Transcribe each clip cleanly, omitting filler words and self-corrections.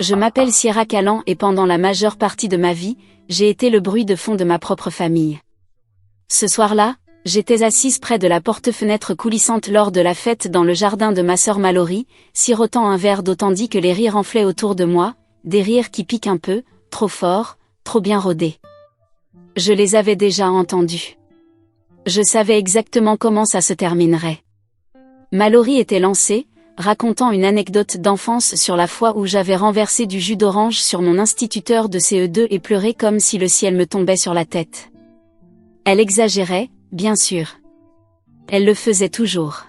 Je m'appelle Sierra Callan et pendant la majeure partie de ma vie, j'ai été le bruit de fond de ma propre famille. Ce soir-là, j'étais assise près de la porte-fenêtre coulissante lors de la fête dans le jardin de ma sœur Mallory, sirotant un verre d'eau tandis que les rires enflaient autour de moi, des rires qui piquent un peu, trop fort, trop bien rodés. Je les avais déjà entendus. Je savais exactement comment ça se terminerait. Mallory était lancée, racontant une anecdote d'enfance sur la fois où j'avais renversé du jus d'orange sur mon instituteur de CE2 et pleuré comme si le ciel me tombait sur la tête. Elle exagérait, bien sûr. Elle le faisait toujours.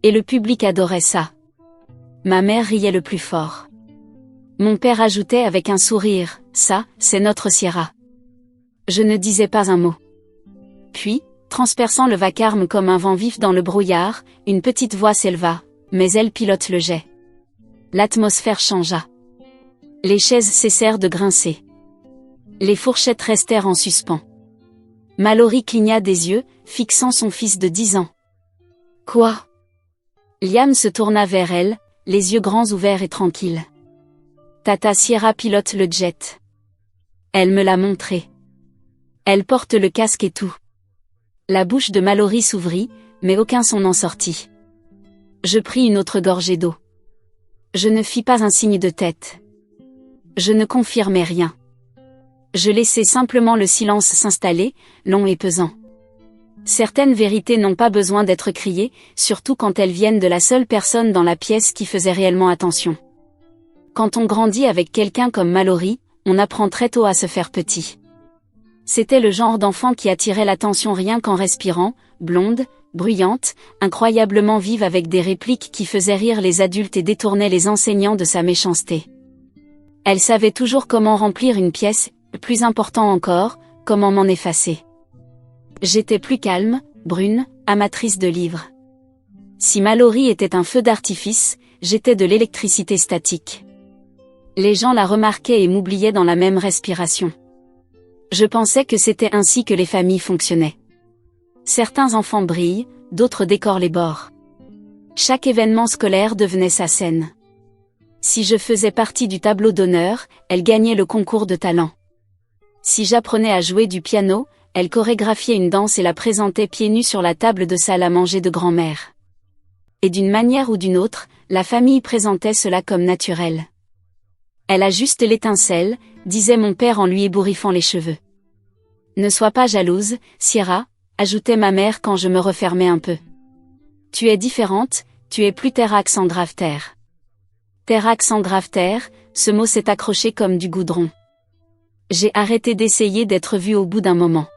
Et le public adorait ça. Ma mère riait le plus fort. Mon père ajoutait avec un sourire, « Ça, c'est notre Sierra ». Je ne disais pas un mot. Puis, transperçant le vacarme comme un vent vif dans le brouillard, une petite voix s'éleva. Mais elle pilote le jet. L'atmosphère changea. Les chaises cessèrent de grincer. Les fourchettes restèrent en suspens. Mallory cligna des yeux, fixant son fils de 10 ans. « Quoi ?» Liam se tourna vers elle, les yeux grands ouverts et tranquilles. « Tata Sierra pilote le jet. Elle me l'a montré. Elle porte le casque et tout. » La bouche de Mallory s'ouvrit, mais aucun son n'en sortit. Je pris une autre gorgée d'eau. Je ne fis pas un signe de tête. Je ne confirmais rien. Je laissai simplement le silence s'installer, long et pesant. Certaines vérités n'ont pas besoin d'être criées, surtout quand elles viennent de la seule personne dans la pièce qui faisait réellement attention. Quand on grandit avec quelqu'un comme Mallory, on apprend très tôt à se faire petit. C'était le genre d'enfant qui attirait l'attention rien qu'en respirant, blonde, bruyante, incroyablement vive avec des répliques qui faisaient rire les adultes et détournaient les enseignants de sa méchanceté. Elle savait toujours comment remplir une pièce, plus important encore, comment m'en effacer. J'étais plus calme, brune, amatrice de livres. Si Mallory était un feu d'artifice, j'étais de l'électricité statique. Les gens la remarquaient et m'oubliaient dans la même respiration. Je pensais que c'était ainsi que les familles fonctionnaient. Certains enfants brillent, d'autres décorent les bords. Chaque événement scolaire devenait sa scène. Si je faisais partie du tableau d'honneur, elle gagnait le concours de talent. Si j'apprenais à jouer du piano, elle chorégraphiait une danse et la présentait pieds nus sur la table de salle à manger de grand-mère. Et d'une manière ou d'une autre, la famille présentait cela comme naturel. Elle a juste l'étincelle, disait mon père en lui ébouriffant les cheveux. Ne sois pas jalouse, Sierra, ajoutait ma mère quand je me refermais un peu. Tu es différente, tu es plus terrax en grave terre. Terrax en grave terre, ce mot s'est accroché comme du goudron. J'ai arrêté d'essayer d'être vue au bout d'un moment.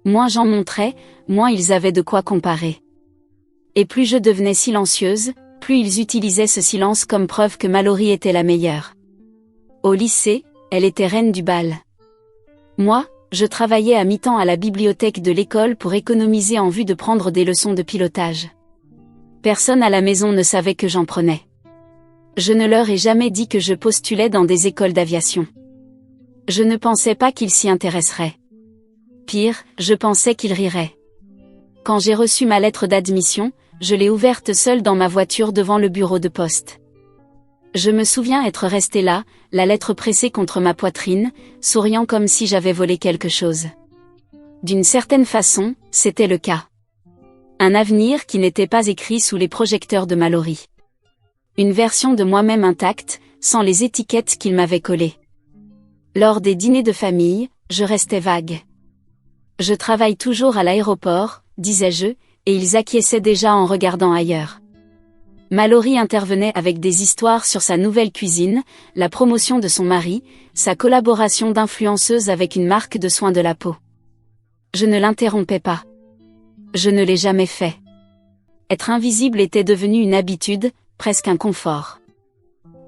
Moins j'en montrais, moins ils avaient de quoi comparer. Et plus je devenais silencieuse, plus ils utilisaient ce silence comme preuve que Mallory était la meilleure. Au lycée, elle était reine du bal. Moi, je travaillais à mi-temps à la bibliothèque de l'école pour économiser en vue de prendre des leçons de pilotage. Personne à la maison ne savait que j'en prenais. Je ne leur ai jamais dit que je postulais dans des écoles d'aviation. Je ne pensais pas qu'ils s'y intéresseraient. Pire, je pensais qu'ils riraient. Quand j'ai reçu ma lettre d'admission, je l'ai ouverte seule dans ma voiture devant le bureau de poste. Je me souviens être restée là, la lettre pressée contre ma poitrine, souriant comme si j'avais volé quelque chose. D'une certaine façon, c'était le cas. Un avenir qui n'était pas écrit sous les projecteurs de Mallory. Une version de moi-même intacte, sans les étiquettes qu'il m'avait collées. Lors des dîners de famille, je restais vague. Je travaille toujours à l'aéroport, disais-je, et ils acquiesçaient déjà en regardant ailleurs. Mallory intervenait avec des histoires sur sa nouvelle cuisine, la promotion de son mari, sa collaboration d'influenceuse avec une marque de soins de la peau. Je ne l'interrompais pas. Je ne l'ai jamais fait. Être invisible était devenu une habitude, presque un confort.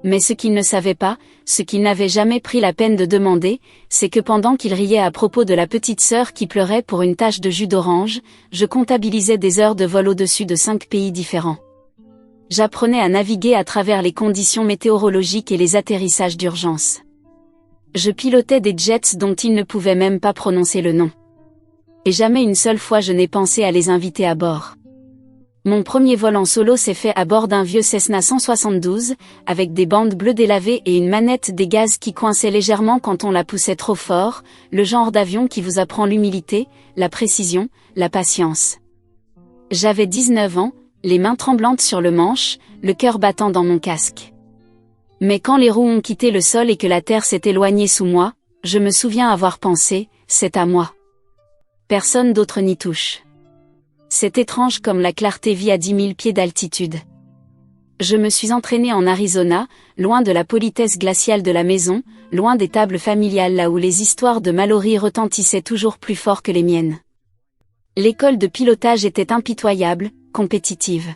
Mais ce qu'il ne savait pas, ce qu'il n'avait jamais pris la peine de demander, c'est que pendant qu'il riait à propos de la petite sœur qui pleurait pour une tache de jus d'orange, je comptabilisais des heures de vol au-dessus de 5 pays différents. J'apprenais à naviguer à travers les conditions météorologiques et les atterrissages d'urgence. Je pilotais des jets dont ils ne pouvaient même pas prononcer le nom. Et jamais une seule fois je n'ai pensé à les inviter à bord. Mon premier vol en solo s'est fait à bord d'un vieux Cessna 172, avec des bandes bleues délavées et une manette des gaz qui coinçait légèrement quand on la poussait trop fort, le genre d'avion qui vous apprend l'humilité, la précision, la patience. J'avais 19 ans, les mains tremblantes sur le manche, le cœur battant dans mon casque. Mais quand les roues ont quitté le sol et que la terre s'est éloignée sous moi, je me souviens avoir pensé, c'est à moi. Personne d'autre n'y touche. C'est étrange comme la clarté vit à 10 000 pieds d'altitude. Je me suis entraînée en Arizona, loin de la politesse glaciale de la maison, loin des tables familiales là où les histoires de Mallory retentissaient toujours plus fort que les miennes. L'école de pilotage était impitoyable, compétitive.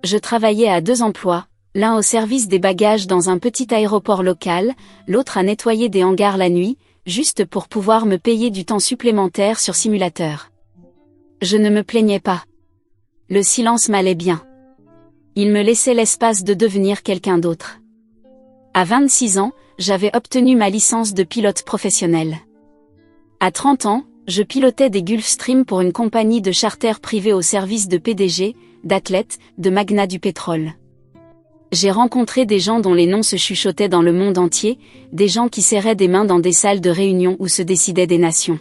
Je travaillais à 2 emplois, l'un au service des bagages dans un petit aéroport local, l'autre à nettoyer des hangars la nuit, juste pour pouvoir me payer du temps supplémentaire sur simulateur. Je ne me plaignais pas. Le silence m'allait bien. Il me laissait l'espace de devenir quelqu'un d'autre. À 26 ans, j'avais obtenu ma licence de pilote professionnel. À 30 ans, je pilotais des Gulfstream pour une compagnie de charter privée au service de PDG, d'athlètes, de magnats du pétrole. J'ai rencontré des gens dont les noms se chuchotaient dans le monde entier, des gens qui serraient des mains dans des salles de réunion où se décidaient des nations.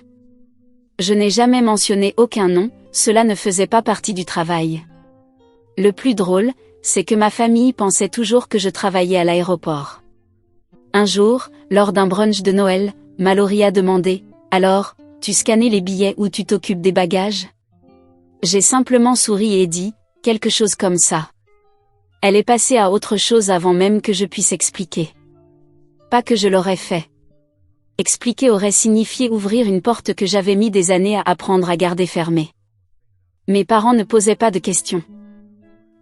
Je n'ai jamais mentionné aucun nom, cela ne faisait pas partie du travail. Le plus drôle, c'est que ma famille pensait toujours que je travaillais à l'aéroport. Un jour, lors d'un brunch de Noël, Mallory a demandé « Alors, tu scannais les billets ou tu t'occupes des bagages ?» J'ai simplement souri et dit « Quelque chose comme ça ». Elle est passée à autre chose avant même que je puisse expliquer. Pas que je l'aurais fait. Expliquer aurait signifié ouvrir une porte que j'avais mis des années à apprendre à garder fermée. Mes parents ne posaient pas de questions.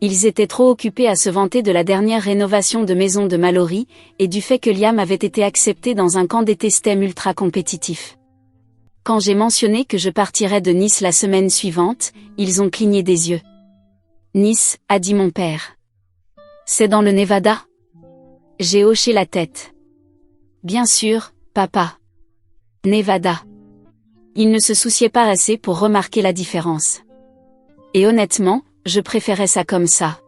Ils étaient trop occupés à se vanter de la dernière rénovation de maison de Mallory, et du fait que Liam avait été accepté dans un camp d'été STEM ultra compétitif. Quand j'ai mentionné que je partirais de Nice la semaine suivante, ils ont cligné des yeux. Nice, a dit mon père. C'est dans le Nevada? J'ai hoché la tête. Bien sûr, papa. Nevada. Il ne se souciait pas assez pour remarquer la différence. Et honnêtement, je préférais ça comme ça.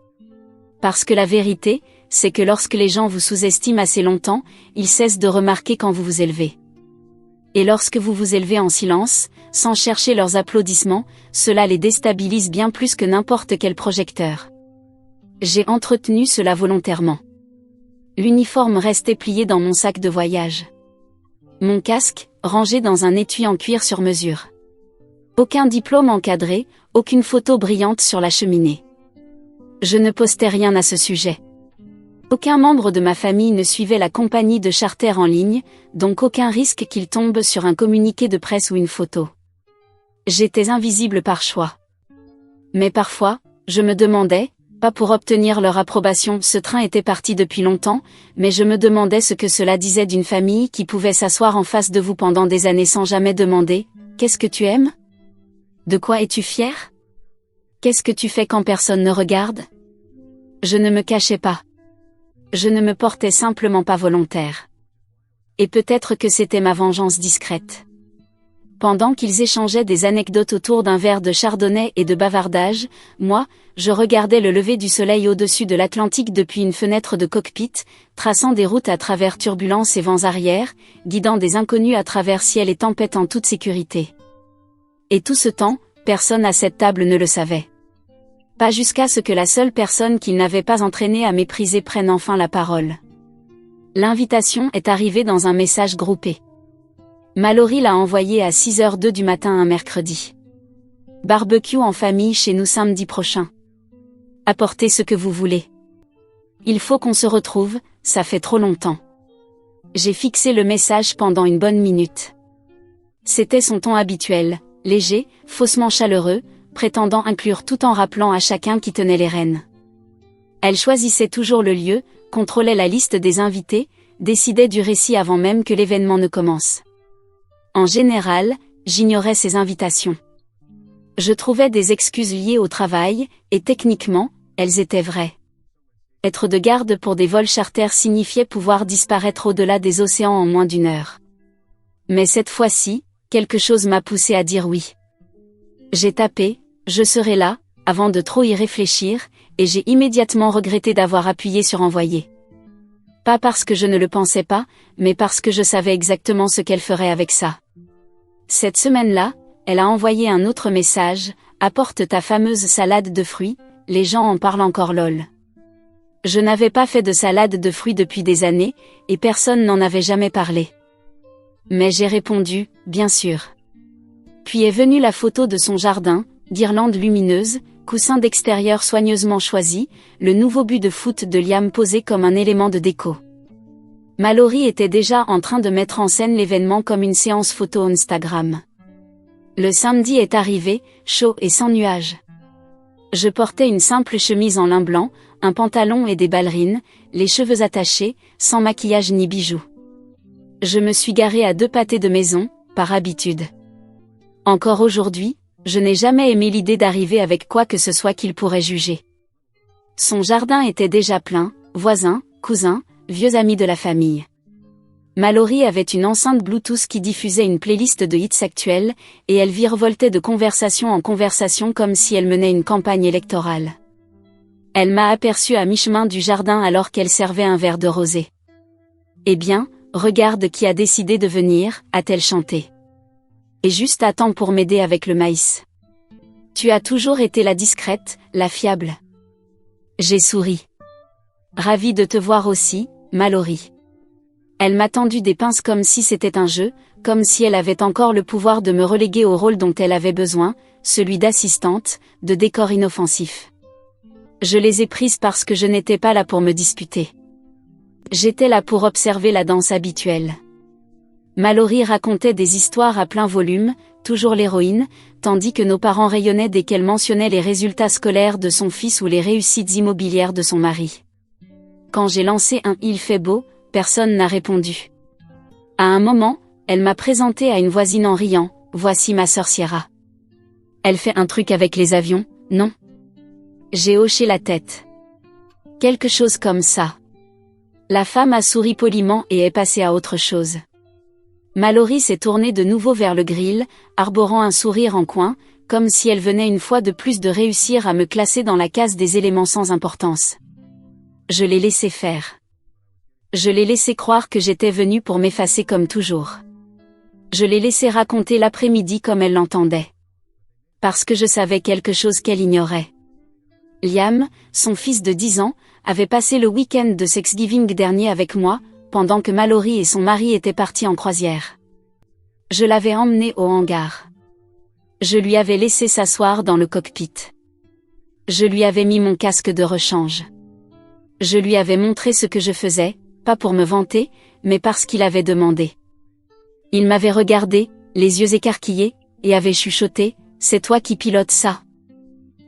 Parce que la vérité, c'est que lorsque les gens vous sous-estiment assez longtemps, ils cessent de remarquer quand vous vous élevez. Et lorsque vous vous élevez en silence, sans chercher leurs applaudissements, cela les déstabilise bien plus que n'importe quel projecteur. J'ai entretenu cela volontairement. L'uniforme restait plié dans mon sac de voyage. Mon casque, rangé dans un étui en cuir sur mesure. Aucun diplôme encadré, aucune photo brillante sur la cheminée. Je ne postais rien à ce sujet. Aucun membre de ma famille ne suivait la compagnie de charter en ligne, donc aucun risque qu'il tombe sur un communiqué de presse ou une photo. J'étais invisible par choix. Mais parfois, je me demandais, pas pour obtenir leur approbation, ce train était parti depuis longtemps, mais je me demandais ce que cela disait d'une famille qui pouvait s'asseoir en face de vous pendant des années sans jamais demander « Qu'est-ce que tu aimes ? De quoi es-tu fier ? Qu'est-ce que tu fais quand personne ne regarde ?» Je ne me cachais pas. Je ne me portais simplement pas volontaire. Et peut-être que c'était ma vengeance discrète. Pendant qu'ils échangeaient des anecdotes autour d'un verre de chardonnay et de bavardage, moi, je regardais le lever du soleil au-dessus de l'Atlantique depuis une fenêtre de cockpit, traçant des routes à travers turbulences et vents arrière, guidant des inconnus à travers ciel et tempête en toute sécurité. Et tout ce temps, personne à cette table ne le savait. Pas jusqu'à ce que la seule personne qu'ils n'avaient pas entraînée à mépriser prenne enfin la parole. L'invitation est arrivée dans un message groupé. Mallory l'a envoyé à 6h02 du matin un mercredi. Barbecue en famille chez nous samedi prochain. Apportez ce que vous voulez. Il faut qu'on se retrouve, ça fait trop longtemps. J'ai fixé le message pendant une bonne minute. C'était son ton habituel, léger, faussement chaleureux, prétendant inclure tout en rappelant à chacun qui tenait les rênes. Elle choisissait toujours le lieu, contrôlait la liste des invités, décidait du récit avant même que l'événement ne commence. En général, j'ignorais ces invitations. Je trouvais des excuses liées au travail, et techniquement, elles étaient vraies. Être de garde pour des vols charters signifiait pouvoir disparaître au-delà des océans en moins d'1 heure. Mais cette fois-ci, quelque chose m'a poussé à dire oui. J'ai tapé « Je serai là », avant de trop y réfléchir, et j'ai immédiatement regretté d'avoir appuyé sur envoyer. Pas parce que je ne le pensais pas, mais parce que je savais exactement ce qu'elle ferait avec ça. Cette semaine-là, elle a envoyé un autre message, apporte ta fameuse salade de fruits, les gens en parlent encore lol. Je n'avais pas fait de salade de fruits depuis des années, et personne n'en avait jamais parlé. Mais j'ai répondu, bien sûr. Puis est venue la photo de son jardin, guirlande lumineuse, coussin d'extérieur soigneusement choisi, le nouveau but de foot de Liam posé comme un élément de déco. Mallory était déjà en train de mettre en scène l'événement comme une séance photo Instagram. Le samedi est arrivé, chaud et sans nuages. Je portais une simple chemise en lin blanc, un pantalon et des ballerines, les cheveux attachés, sans maquillage ni bijoux. Je me suis garée à 2 pâtés de maison, par habitude. Encore aujourd'hui, je n'ai jamais aimé l'idée d'arriver avec quoi que ce soit qu'il pourrait juger. Son jardin était déjà plein, voisins, cousins, vieux amis de la famille. Mallory avait une enceinte Bluetooth qui diffusait une playlist de hits actuels, et elle virevoltait de conversation en conversation comme si elle menait une campagne électorale. Elle m'a aperçue à mi-chemin du jardin alors qu'elle servait un verre de rosé. Eh bien, regarde qui a décidé de venir, a-t-elle chanté. Et juste à temps pour m'aider avec le maïs. Tu as toujours été la discrète, la fiable. J'ai souri. Ravie de te voir aussi, Mallory. Elle m'a tendu des pinces comme si c'était un jeu, comme si elle avait encore le pouvoir de me reléguer au rôle dont elle avait besoin, celui d'assistante, de décor inoffensif. Je les ai prises parce que je n'étais pas là pour me disputer. J'étais là pour observer la danse habituelle. Mallory racontait des histoires à plein volume, toujours l'héroïne, tandis que nos parents rayonnaient dès qu'elle mentionnait les résultats scolaires de son fils ou les réussites immobilières de son mari. Quand j'ai lancé un « il fait beau », personne n'a répondu. À un moment, elle m'a présenté à une voisine en riant, « Voici ma sœur Sierra. Elle fait un truc avec les avions, non ?» J'ai hoché la tête. Quelque chose comme ça. La femme a souri poliment et est passée à autre chose. Mallory s'est tournée de nouveau vers le grill, arborant un sourire en coin, comme si elle venait une fois de plus de réussir à me classer dans la case des éléments sans importance. Je l'ai laissé faire. Je l'ai laissé croire que j'étais venue pour m'effacer comme toujours. Je l'ai laissé raconter l'après-midi comme elle l'entendait. Parce que je savais quelque chose qu'elle ignorait. Liam, son fils de 10 ans, avait passé le week-end de Thanksgiving dernier avec moi, pendant que Mallory et son mari étaient partis en croisière. Je l'avais emmené au hangar. Je lui avais laissé s'asseoir dans le cockpit. Je lui avais mis mon casque de rechange. Je lui avais montré ce que je faisais, pas pour me vanter, mais parce qu'il avait demandé. Il m'avait regardé, les yeux écarquillés, et avait chuchoté, « C'est toi qui pilotes ça ?»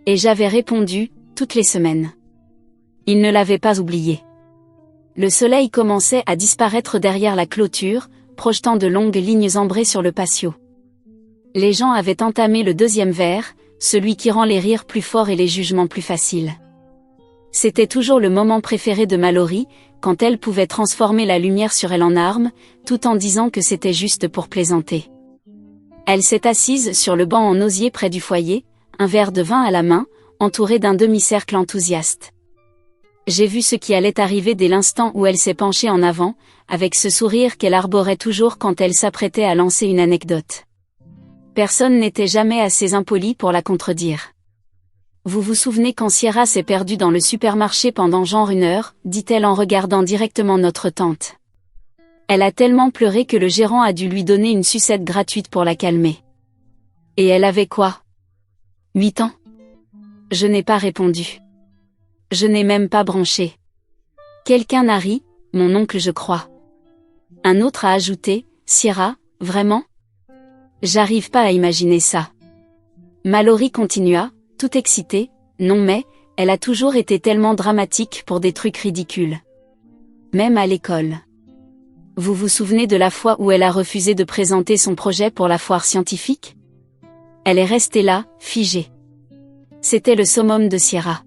Et j'avais répondu, « Toutes les semaines. » Il ne l'avait pas oublié. Le soleil commençait à disparaître derrière la clôture, projetant de longues lignes ambrées sur le patio. Les gens avaient entamé le 2e verre, celui qui rend les rires plus forts et les jugements plus faciles. C'était toujours le moment préféré de Mallory, quand elle pouvait transformer la lumière sur elle en arme, tout en disant que c'était juste pour plaisanter. Elle s'est assise sur le banc en osier près du foyer, un verre de vin à la main, entourée d'un demi-cercle enthousiaste. J'ai vu ce qui allait arriver dès l'instant où elle s'est penchée en avant, avec ce sourire qu'elle arborait toujours quand elle s'apprêtait à lancer une anecdote. Personne n'était jamais assez impoli pour la contredire. Vous vous souvenez quand Sierra s'est perdue dans le supermarché pendant genre 1 heure, dit-elle en regardant directement notre tante. Elle a tellement pleuré que le gérant a dû lui donner une sucette gratuite pour la calmer. Et elle avait quoi? 8 ans? Je n'ai pas répondu. Je n'ai même pas bronché. Quelqu'un a ri, mon oncle je crois. Un autre a ajouté, Sierra, vraiment? J'arrive pas à imaginer ça. Mallory continua, tout excitée, non mais, elle a toujours été tellement dramatique pour des trucs ridicules. Même à l'école. Vous vous souvenez de la fois où elle a refusé de présenter son projet pour la foire scientifique? Elle est restée là, figée. C'était le summum de Sierra.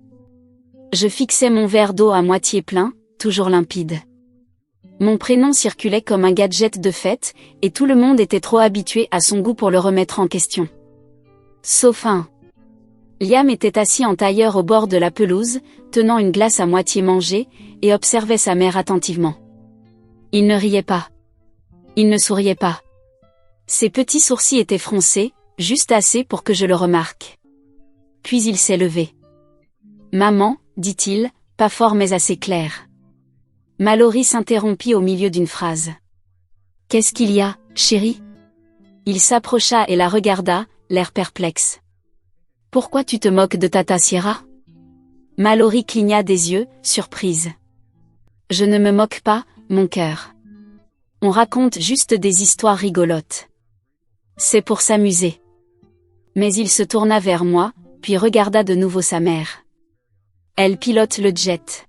Je fixais mon verre d'eau à moitié plein, toujours limpide. Mon prénom circulait comme un gadget de fête, et tout le monde était trop habitué à son goût pour le remettre en question. Sauf un. Liam était assis en tailleur au bord de la pelouse, tenant une glace à moitié mangée, et observait sa mère attentivement. Il ne riait pas. Il ne souriait pas. Ses petits sourcils étaient froncés, juste assez pour que je le remarque. Puis il s'est levé. « Maman, dit-il, pas fort mais assez clair. » Mallory s'interrompit au milieu d'une phrase. « Qu'est-ce qu'il y a, chérie ?» Il s'approcha et la regarda, l'air perplexe. « Pourquoi tu te moques de Tata Sierra ?» Mallory cligna des yeux, surprise. « Je ne me moque pas, mon cœur. On raconte juste des histoires rigolotes. C'est pour s'amuser. » Mais il se tourna vers moi, puis regarda de nouveau sa mère. Elle pilote le jet.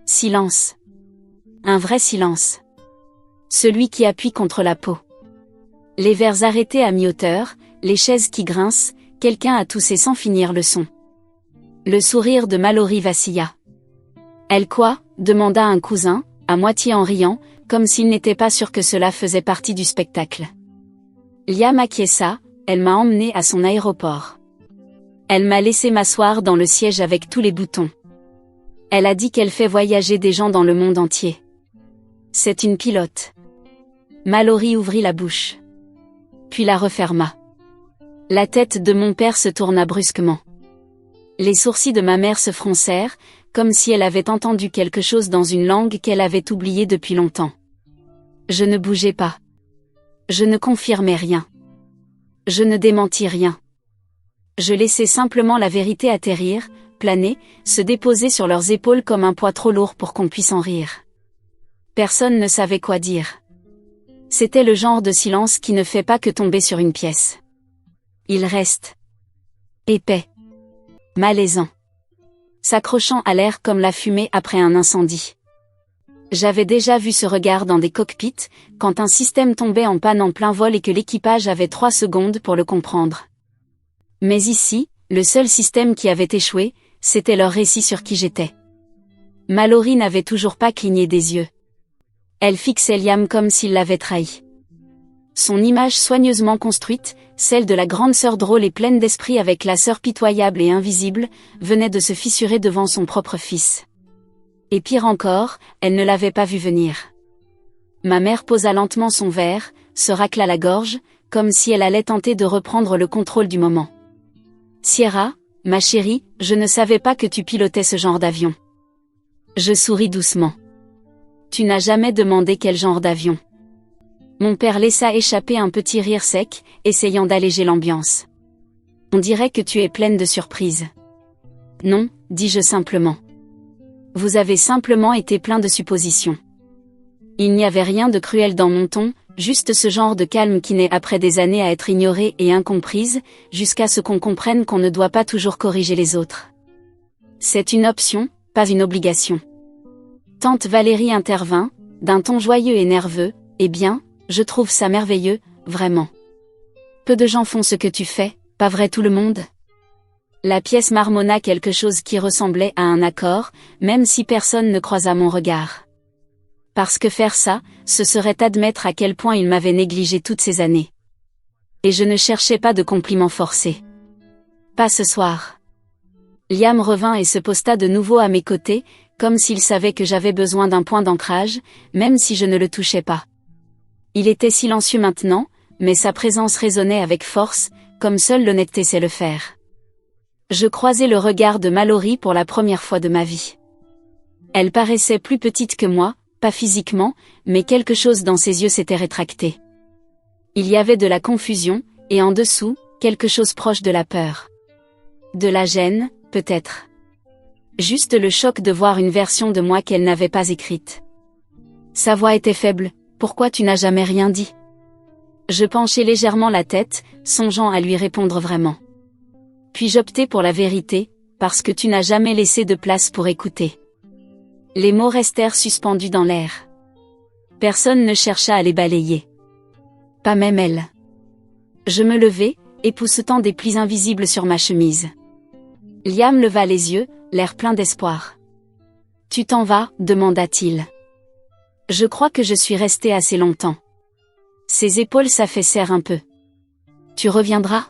Silence. Un vrai silence. Celui qui appuie contre la peau. Les verres arrêtés à mi-hauteur, les chaises qui grincent, quelqu'un a toussé sans finir le son. Le sourire de Mallory vacilla. « Elle quoi ?» demanda un cousin, à moitié en riant, comme s'il n'était pas sûr que cela faisait partie du spectacle. Liam acquiesça, elle m'a emmené à son aéroport. Elle m'a laissé m'asseoir dans le siège avec tous les boutons. Elle a dit qu'elle fait voyager des gens dans le monde entier. C'est une pilote. Mallory ouvrit la bouche. Puis la referma. La tête de mon père se tourna brusquement. Les sourcils de ma mère se froncèrent, comme si elle avait entendu quelque chose dans une langue qu'elle avait oubliée depuis longtemps. Je ne bougeais pas. Je ne confirmais rien. Je ne démentis rien. Je laissais simplement la vérité atterrir, planer, se déposer sur leurs épaules comme un poids trop lourd pour qu'on puisse en rire. Personne ne savait quoi dire. C'était le genre de silence qui ne fait pas que tomber sur une pièce. Il reste épais, malaisant, s'accrochant à l'air comme la fumée après un incendie. J'avais déjà vu ce regard dans des cockpits, quand un système tombait en panne en plein vol et que l'équipage avait 3 secondes pour le comprendre. Mais ici, le seul système qui avait échoué, c'était leur récit sur qui j'étais. Mallory n'avait toujours pas cligné des yeux. Elle fixait Liam comme s'il l'avait trahi. Son image soigneusement construite, celle de la grande sœur drôle et pleine d'esprit avec la sœur pitoyable et invisible, venait de se fissurer devant son propre fils. Et pire encore, elle ne l'avait pas vu venir. Ma mère posa lentement son verre, se racla la gorge, comme si elle allait tenter de reprendre le contrôle du moment. « Sierra, ma chérie, je ne savais pas que tu pilotais ce genre d'avion. » Je souris doucement. « Tu n'as jamais demandé quel genre d'avion. » Mon père laissa échapper un petit rire sec, essayant d'alléger l'ambiance. « On dirait que tu es pleine de surprises. »« Non, dis-je simplement. Vous avez simplement été plein de suppositions. » Il n'y avait rien de cruel dans mon ton, juste ce genre de calme qui naît après des années à être ignorée et incomprise, jusqu'à ce qu'on comprenne qu'on ne doit pas toujours corriger les autres. C'est une option, pas une obligation. Tante Valérie intervint, d'un ton joyeux et nerveux. « Eh bien, je trouve ça merveilleux, vraiment. Peu de gens font ce que tu fais, pas vrai tout le monde ?» La pièce marmonna quelque chose qui ressemblait à un accord, même si personne ne croisa mon regard. Parce que faire ça, ce serait admettre à quel point il m'avait négligé toutes ces années. Et je ne cherchais pas de compliments forcés. Pas ce soir. Liam revint et se posta de nouveau à mes côtés, comme s'il savait que j'avais besoin d'un point d'ancrage, même si je ne le touchais pas. Il était silencieux maintenant, mais sa présence résonnait avec force, comme seule l'honnêteté sait le faire. Je croisai le regard de Mallory pour la première fois de ma vie. Elle paraissait plus petite que moi, pas physiquement, mais quelque chose dans ses yeux s'était rétracté. Il y avait de la confusion, et en dessous, quelque chose proche de la peur. De la gêne, peut-être. Juste le choc de voir une version de moi qu'elle n'avait pas écrite. Sa voix était faible. « Pourquoi tu n'as jamais rien dit ?» Je penchai légèrement la tête, songeant à lui répondre vraiment. Puis j'optai pour la vérité, parce que tu n'as jamais laissé de place pour écouter. Les mots restèrent suspendus dans l'air. Personne ne chercha à les balayer. Pas même elle. Je me levai, époussetant des plis invisibles sur ma chemise. Liam leva les yeux, l'air plein d'espoir. « Tu t'en vas ?» demanda-t-il. Je crois que je suis restée assez longtemps. Ses épaules s'affaissèrent un peu. « Tu reviendras ?»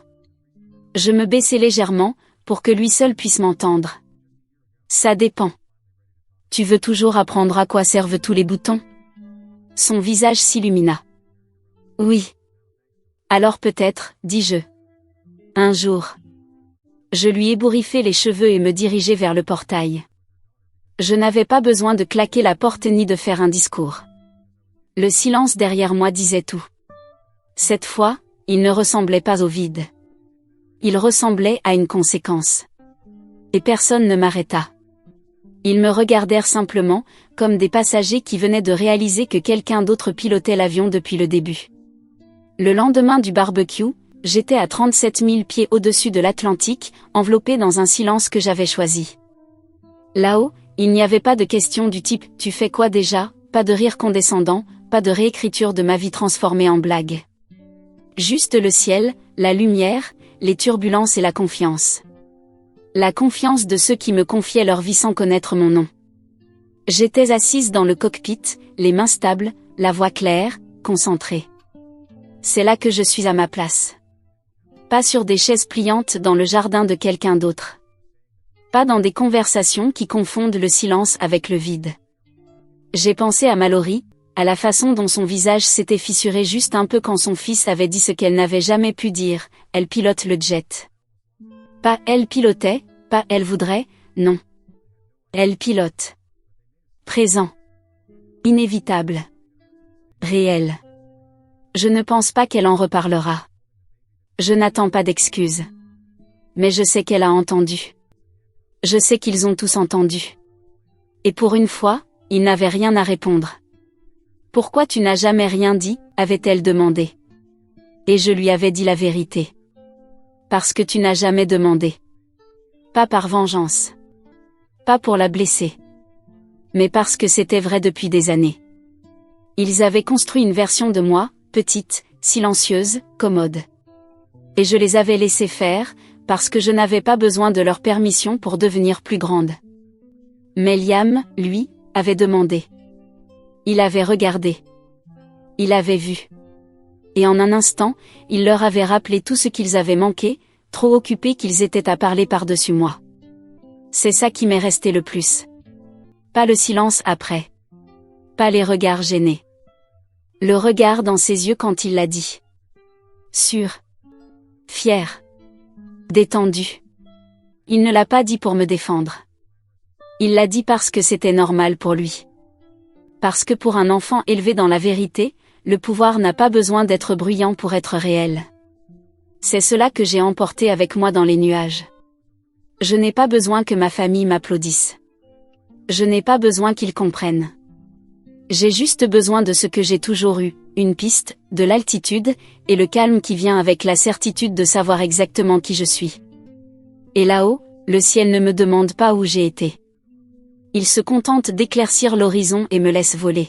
Je me baissai légèrement, pour que lui seul puisse m'entendre. Ça dépend. Tu veux toujours apprendre à quoi servent tous les boutons? Son visage s'illumina. Oui. Alors peut-être, dis-je. Un jour. Je lui ébouriffai les cheveux et me dirigeai vers le portail. Je n'avais pas besoin de claquer la porte ni de faire un discours. Le silence derrière moi disait tout. Cette fois, il ne ressemblait pas au vide. Il ressemblait à une conséquence. Et personne ne m'arrêta. Ils me regardèrent simplement, comme des passagers qui venaient de réaliser que quelqu'un d'autre pilotait l'avion depuis le début. Le lendemain du barbecue, j'étais à 37 000 pieds au-dessus de l'Atlantique, enveloppé dans un silence que j'avais choisi. Là-haut, il n'y avait pas de questions du type « Tu fais quoi déjà ?» Pas de rire condescendant, pas de réécriture de ma vie transformée en blague. Juste le ciel, la lumière, les turbulences et la confiance. La confiance de ceux qui me confiaient leur vie sans connaître mon nom. J'étais assise dans le cockpit, les mains stables, la voix claire, concentrée. C'est là que je suis à ma place. Pas sur des chaises pliantes dans le jardin de quelqu'un d'autre. Pas dans des conversations qui confondent le silence avec le vide. J'ai pensé à Mallory, à la façon dont son visage s'était fissuré juste un peu quand son fils avait dit ce qu'elle n'avait jamais pu dire, elle pilote le jet. Pas elle pilotait, pas elle voudrait, non. Elle pilote. Présent. Inévitable. Réel. Je ne pense pas qu'elle en reparlera. Je n'attends pas d'excuses. Mais je sais qu'elle a entendu. Je sais qu'ils ont tous entendu. Et pour une fois, ils n'avaient rien à répondre. Pourquoi tu n'as jamais rien dit, avait-elle demandé. Et je lui avais dit la vérité. Parce que tu n'as jamais demandé. Pas par vengeance. Pas pour la blesser. Mais parce que c'était vrai depuis des années. Ils avaient construit une version de moi, petite, silencieuse, commode. Et je les avais laissés faire, parce que je n'avais pas besoin de leur permission pour devenir plus grande. Mais Liam, lui, avait demandé. Il avait regardé. Il avait vu. Et en un instant, il leur avait rappelé tout ce qu'ils avaient manqué, trop occupés qu'ils étaient à parler par-dessus moi. C'est ça qui m'est resté le plus. Pas le silence après. Pas les regards gênés. Le regard dans ses yeux quand il l'a dit. Sûr. Fier. Détendu. Il ne l'a pas dit pour me défendre. Il l'a dit parce que c'était normal pour lui. Parce que pour un enfant élevé dans la vérité, le pouvoir n'a pas besoin d'être bruyant pour être réel. C'est cela que j'ai emporté avec moi dans les nuages. Je n'ai pas besoin que ma famille m'applaudisse. Je n'ai pas besoin qu'ils comprennent. J'ai juste besoin de ce que j'ai toujours eu, une piste, de l'altitude, et le calme qui vient avec la certitude de savoir exactement qui je suis. Et là-haut, le ciel ne me demande pas où j'ai été. Il se contente d'éclaircir l'horizon et me laisse voler.